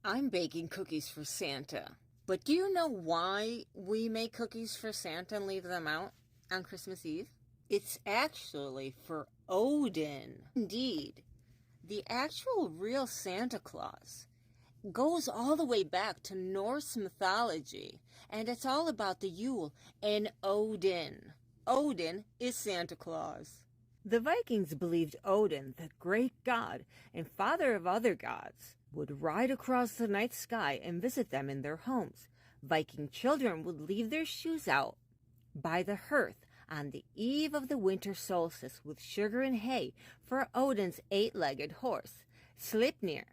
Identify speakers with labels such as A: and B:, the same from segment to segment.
A: I'm baking cookies for Santa. But do you know why we make cookies for Santa and leave them out on Christmas Eve? It's actually for Odin. Indeed, the actual real Santa Claus goes all the way back to Norse mythology, and it's all about the Yule and Odin. Odin is Santa Claus. The Vikings believed Odin, the great god and father of other gods, would ride across the night sky and visit them in their homes. Viking children would leave their shoes out by the hearth on the eve of the winter solstice with sugar and hay for Odin's eight-legged horse, Sleipnir.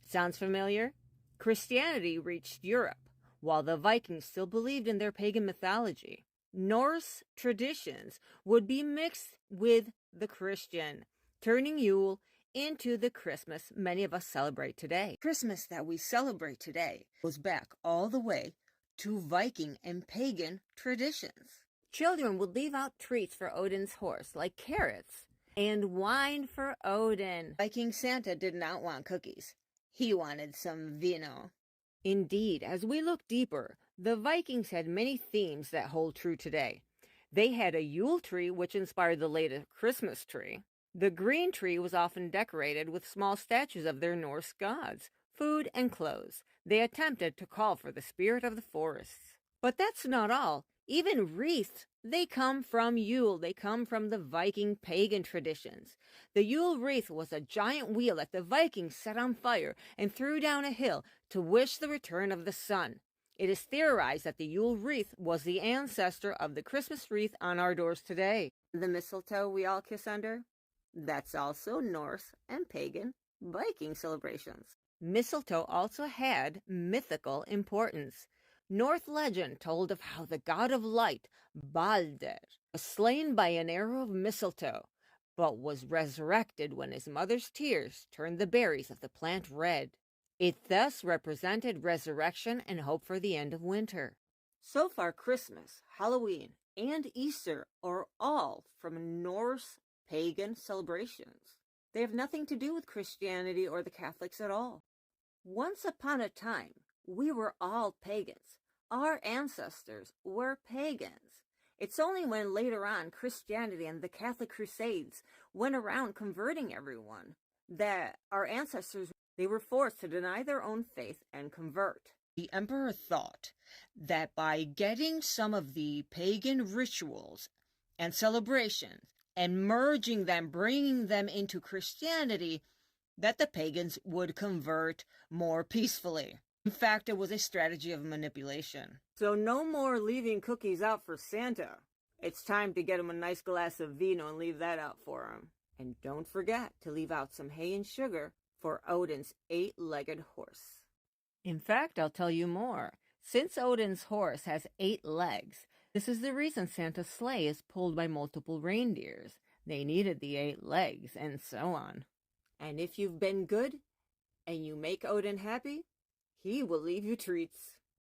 A: Sounds familiar? Christianity reached Europe, while the Vikings still believed in their pagan mythology. Norse traditions would be mixed with the Christian, turning Yule into the Christmas many of us celebrate today. Christmas that we celebrate today goes back all the way to Viking and pagan traditions. Children would leave out treats for Odin's horse, like carrots, and wine for Odin. Viking Santa did not want cookies. He wanted some vino. Indeed, as we look deeper, the Vikings had many themes that hold true today. They had a Yule tree, which inspired the later Christmas tree. The green tree was often decorated with small statues of their Norse gods, food, and clothes. They attempted to call for the spirit of the forests. But that's not all. Even wreaths, they come from Yule. They come from the Viking pagan traditions. The Yule wreath was a giant wheel that the Vikings set on fire and threw down a hill to wish the return of the sun. It is theorized that the Yule wreath was the ancestor of the Christmas wreath on our doors today. The mistletoe we all kiss under? That's also Norse and pagan Viking celebrations. Mistletoe also had mythical importance. Norse legend told of how the god of light, Balder, was slain by an arrow of mistletoe, but was resurrected when his mother's tears turned the berries of the plant red. It thus represented resurrection and hope for the end of winter. So far, Christmas, Halloween, and Easter are all from Norse pagan celebrations. They have nothing to do with Christianity or the Catholics at all. Once upon a time, we were all pagans. Our ancestors were pagans. It's only when later on Christianity and the Catholic Crusades went around converting everyone that our ancestors, they were forced to deny their own faith and convert. The emperor thought that by getting some of the pagan rituals and celebrations and merging them, bringing them into Christianity, that the pagans would convert more peacefully. In fact, it was a strategy of manipulation. So no more leaving cookies out for Santa. It's time to get him a nice glass of vino and leave that out for him. And don't forget to leave out some hay and sugar for Odin's eight-legged horse. In fact, I'll tell you more. Since Odin's horse has 8 legs, this is the reason Santa's sleigh is pulled by multiple reindeers. They needed the 8 legs, and so on. And if you've been good, and you make Odin happy, he will leave you treats.